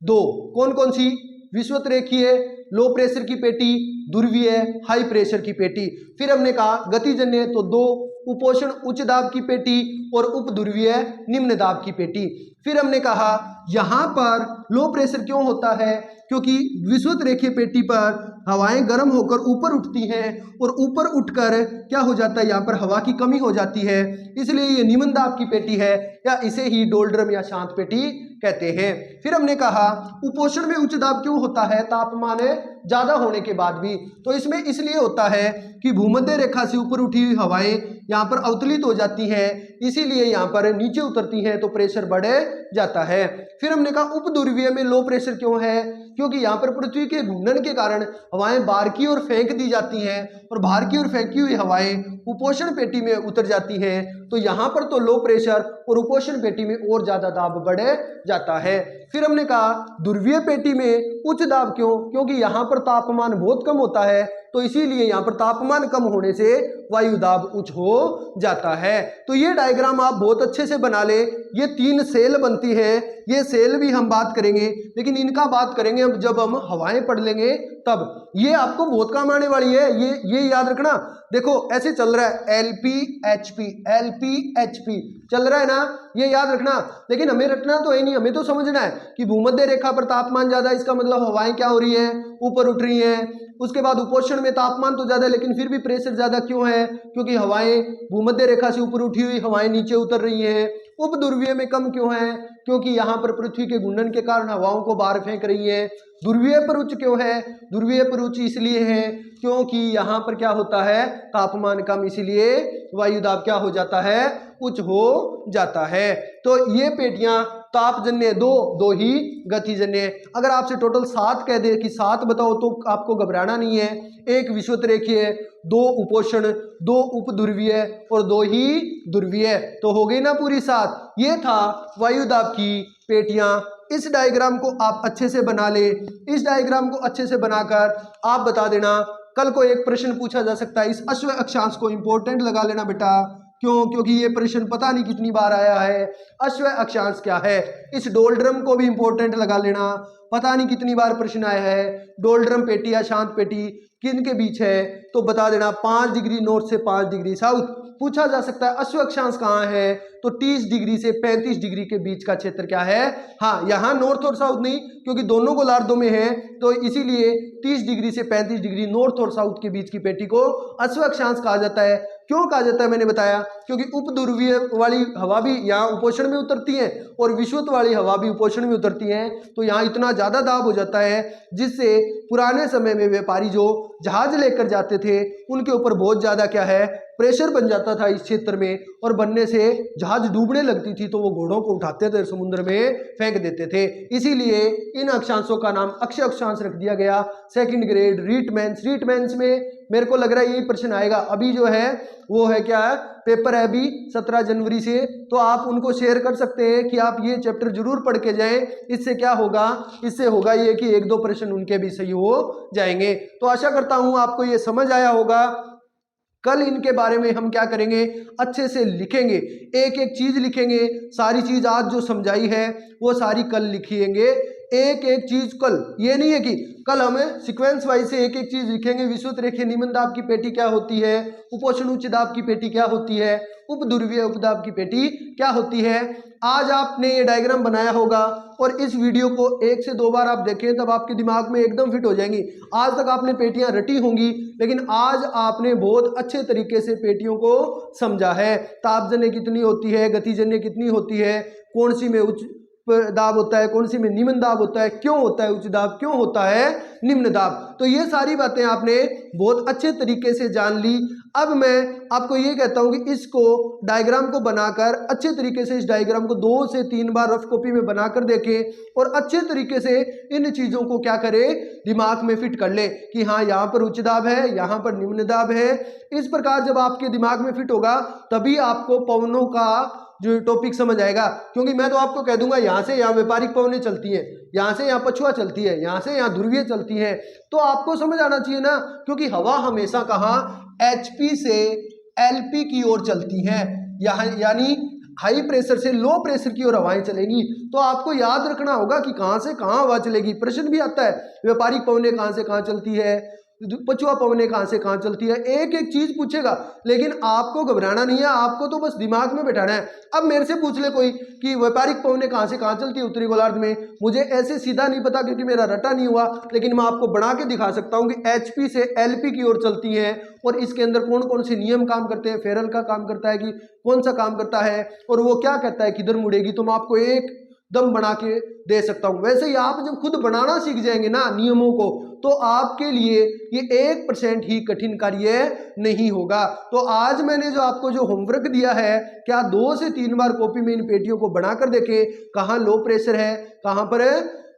2। कौन कौन सी? विषुवतरेखीय, लो प्रेशर की पेटी, ध्रुवीय, हाई प्रेशर की पेटी। फिर हमने कहा गतिजन्य तो 2, उपोषण उच्च दाब की पेटी और उपध्रुवीय निम्न दाब की पेटी। फिर हमने कहा यहाँ पर लो प्रेशर क्यों होता है? क्योंकि विषुवत रेखीय पेटी पर हवाएं गर्म होकर ऊपर उठती हैं और ऊपर उठकर क्या हो जाता है, यहाँ पर हवा की कमी हो जाती है, इसलिए ये निम्न दाब की पेटी है, या इसे ही डोल्ड्रम या शांत पेटी कहते हैं। फिर हमने कहा उपोषण में उच्च दाब क्यों होता है तापमान ज्यादा होने के बाद भी? तो इसमें इसलिए होता है कि भूमध्य रेखा से ऊपर उठी हुई हवाएं यहाँ पर अवतलित हो जाती हैं, इसीलिए यहाँ पर नीचे उतरती हैं तो प्रेशर बढ़ जाता है। फिर हमने कहा उपध्रुवीय में लो प्रेशर क्यों है? क्योंकि यहाँ पर पृथ्वी के घूर्णन के कारण हवाएं बाहर की ओर फेंक दी जाती हैं और बाहर की ओर फेंकी हुई हवाएं उपोषण पेटी में उतर जाती हैं, तो यहाँ पर तो लो प्रेशर और उपोषण पेटी में और ज्यादा दाब बढ़ जाता है। फिर हमने कहा ध्रुवीय पेटी में उच्च दाब क्यों? क्योंकि यहाँ पर तापमान बहुत कम होता है, तो इसीलिए यहाँ पर तापमान कम होने से वायु दाब उच्च हो जाता है। तो ये डायग्राम आप बहुत अच्छे से बना ले। ये 3 सेल बनती है, ये सेल भी हम बात करेंगे, लेकिन इनका बात करेंगे अब जब हम हवाएं पढ़ लेंगे तब। ये आपको बहुत काम आने वाली है, ये याद रखना। देखो ऐसे चल रहा है LP चल रहा है ना, ये याद रखना। लेकिन हमें रखना तो है नहीं, हमें तो समझना है कि भूमध्य रेखा पर तापमान ज्यादा, इसका मतलब हवाएं क्या हो रही है, ऊपर उठ रही हैं। उसके बाद उपोषण में तापमान तो ज्यादा लेकिन फिर भी प्रेशर ज्यादा क्यों है? क्योंकि हवाएं भूमध्य रेखा से ऊपर उठी हुई हवाएं नीचे उतर रही हैं। उपध्रुवीय में कम क्यों है? क्योंकि यहाँ पर पृथ्वी के घूर्णन के कारण हवाओं को बाहर फेंक रही है। ध्रुवीय पर उच्च क्यों है? ध्रुवीय पर उच्च इसलिए है क्योंकि यहाँ पर क्या होता है, तापमान कम, इसीलिए वायुदाब क्या हो जाता है, उच्च हो जाता है। तो ये पेटियां तापजन्य 2 ही गतिजन्य। अगर आपसे टोटल 7 कह दे कि 7 बताओ तो आपको घबराना नहीं है। 1 विषुवतरेखीय, 2 उपोषण, 2 उपध्रुवीय और 2 ही ध्रुवीय, तो हो गई ना पूरी 7। ये था वायुदाब की पेटियां। इस डायग्राम को आप अच्छे से बना ले। इस डायग्राम को अच्छे से बनाकर आप बता देना। कल को एक प्रश्न पूछा जा सकता है, इस अश्व अक्षांश को इंपॉर्टेंट लगा लेना बेटा। क्यों? क्योंकि ये प्रश्न पता नहीं कितनी बार आया है। अश्व अक्षांश क्या है? इस डोलड्रम को भी इंपॉर्टेंट लगा लेना, पता नहीं कितनी बार प्रश्न आया है। डोलड्रम पेटी या शांत पेटी किन के बीच है? तो बता देना 5 डिग्री नॉर्थ से 5 डिग्री साउथ। पूछा जा सकता है अश्व अक्षांश कहाँ है? तो 30 डिग्री से 35 डिग्री के बीच का क्षेत्र क्या है? हाँ, यहाँ नॉर्थ और साउथ नहीं, क्योंकि दोनों गोलार्धों में है, तो इसीलिए 30 डिग्री से 35 डिग्री नॉर्थ और साउथ के बीच की पेटी को अश्व अक्षांश कहा जाता है। क्यों कहा जाता है मैंने बताया, क्योंकि उपध्रुवीय वाली हवा भी यहाँ उपोषण में उतरती है और विषुवत वाली हवा भी उपोषण में उतरती है, तो यहाँ इतना ज्यादा दाब हो जाता है जिससे पुराने समय में व्यापारी जो जहाज लेकर जाते थे उनके ऊपर बहुत ज्यादा क्या है, प्रेशर बन जाता था इस क्षेत्र में, और बनने से जहाज डूबने लगती थी तो वो घोड़ों को उठाते थे, समुद्र में फेंक देते थे। इसीलिए इन अक्षांशों का नाम अक्षय अक्षांश रख दिया गया। सेकंड ग्रेड रीटमेंस में मेरे को लग रहा है यही प्रश्न आएगा। अभी जो है वो है क्या है, पेपर है अभी 17 जनवरी से, तो आप उनको शेयर कर सकते हैं कि आप ये चैप्टर जरूर पढ़ के जाएं। इससे क्या होगा, इससे होगा ये कि 1-2 प्रश्न उनके भी सही हो जाएंगे। तो आशा करता हूं आपको ये समझ आया होगा। कल इनके बारे में हम क्या करेंगे, अच्छे से लिखेंगे, एक एक चीज लिखेंगे। सारी चीज आज जो समझाई है वो सारी कल लिखेंगे, एक एक चीज कल। ये नहीं है कि कल हमें सीक्वेंस वाइज से एक एक चीज लिखेंगे। विषुवत रेखीय निम्न दाब की पेटी क्या होती है, उपोषण उच्च दाब की पेटी क्या होती है, उपध्रुवीय उपदाब की पेटी क्या होती है। आज आपने ये डायग्राम बनाया होगा और इस वीडियो को 1 से 2 बार आप देखें तब आपके दिमाग में एकदम फिट हो जाएंगी। आज तक आपने पेटियां रटी होंगी, लेकिन आज आपने बहुत अच्छे तरीके से पेटियों को समझा है। तापजन्य कितनी होती है, गतिजन्य कितनी होती है, कौन सी में उच्च दाब होता है, कौन सी में निम्न दाब होता है, क्यों होता है उच्च दाब, क्यों होता है निम्न दाब। तो ये सारी बातें आपने बहुत अच्छे तरीके से जान ली। अब मैं आपको ये कहता हूं कि इसको डायग्राम को बनाकर अच्छे तरीके से, इस डायग्राम को 2 से 3 बार रफ कॉपी में बनाकर देखें और अच्छे तरीके से इन चीजों को क्या करें, दिमाग में फिट कर ले कि हाँ यहाँ पर उच्च दाब है, यहाँ पर निम्न दाब है। इस प्रकार जब आपके दिमाग में फिट होगा तभी आपको पवनों का जो टॉपिक समझ आएगा। क्योंकि मैं तो आपको कह दूंगा यहाँ से यहाँ व्यापारिक पवनें चलती हैं, यहाँ से यहाँ पछुआ चलती है, यहाँ से यहाँ ध्रुवीय चलती है, तो आपको समझ आना चाहिए ना। क्योंकि हवा हमेशा कहाँ, HP से LP की ओर चलती है, यानी हाई प्रेशर से लो प्रेशर की ओर हवाएं चलेंगी। तो आपको याद रखना होगा कि कहाँ से कहाँ हवा चलेगी। प्रश्न भी आता है व्यापारिक पवनें कहाँ से कहाँ चलती है, पछुआ पवनें कहाँ से कहाँ चलती है, एक एक चीज पूछेगा। लेकिन आपको घबराना नहीं है, आपको तो बस दिमाग में बैठाना है। अब मेरे से पूछ ले कोई कि व्यापारिक पवनें कहाँ से कहाँ चलती है उत्तरी गोलार्ध में, मुझे ऐसे सीधा नहीं पता क्योंकि मेरा रटा नहीं हुआ, लेकिन मैं आपको बना के दिखा सकता हूँ कि HP से LP की ओर चलती है और इसके अंदर कौन कौन से नियम काम करते हैं, फेरल का काम करता है कि कौन सा काम करता है और वो क्या कहता है किधर मुड़ेगी, तो मैं आपको एक दम बना के दे सकता हूं। वैसे ही आप जब खुद बनाना सीख जाएंगे ना नियमों को, तो आपके लिए ये 1% ही कठिन कार्य नहीं होगा। तो आज मैंने जो आपको जो होमवर्क दिया है, क्या 2 से 3 बार कॉपी में इन पेटियों को बनाकर देखें, कहाँ लो प्रेशर है, कहाँ पर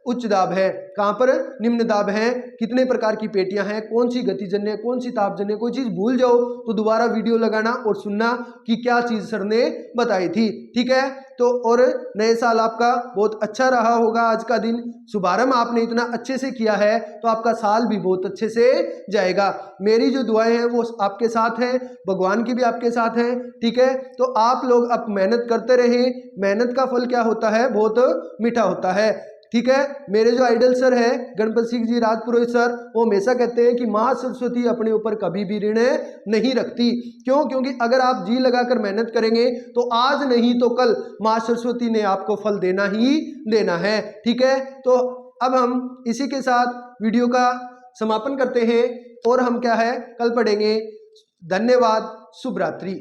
उच्च दाब है, कहाँ पर निम्न दाब है, कितने प्रकार की पेटियां हैं, कौन सी गतिजन्य, कौन सी तापजन्य। कोई चीज भूल जाओ तो दोबारा वीडियो लगाना और सुनना कि क्या चीज सर ने बताई थी, ठीक है। तो और नए साल आपका बहुत अच्छा रहा होगा। आज का दिन शुभारंभ आपने इतना अच्छे से किया है तो आपका साल भी बहुत अच्छे से जाएगा। मेरी जो दुआएं हैं वो आपके साथ हैं, भगवान की भी आपके साथ हैं, ठीक है। तो आप लोग अब मेहनत करते रहें, मेहनत का फल क्या होता है, बहुत मीठा होता है, ठीक है। मेरे जो आइडल सर है गणपत सिंह जी राजपुरोहित सर, वो हमेशा कहते हैं कि माँ सरस्वती अपने ऊपर कभी भी ऋण नहीं रखती। क्यों? क्योंकि अगर आप जी लगाकर मेहनत करेंगे तो आज नहीं तो कल माँ सरस्वती ने आपको फल देना ही देना है, ठीक है। तो अब हम इसी के साथ वीडियो का समापन करते हैं और हम क्या है कल पढ़ेंगे। धन्यवाद, शुभ रात्रि।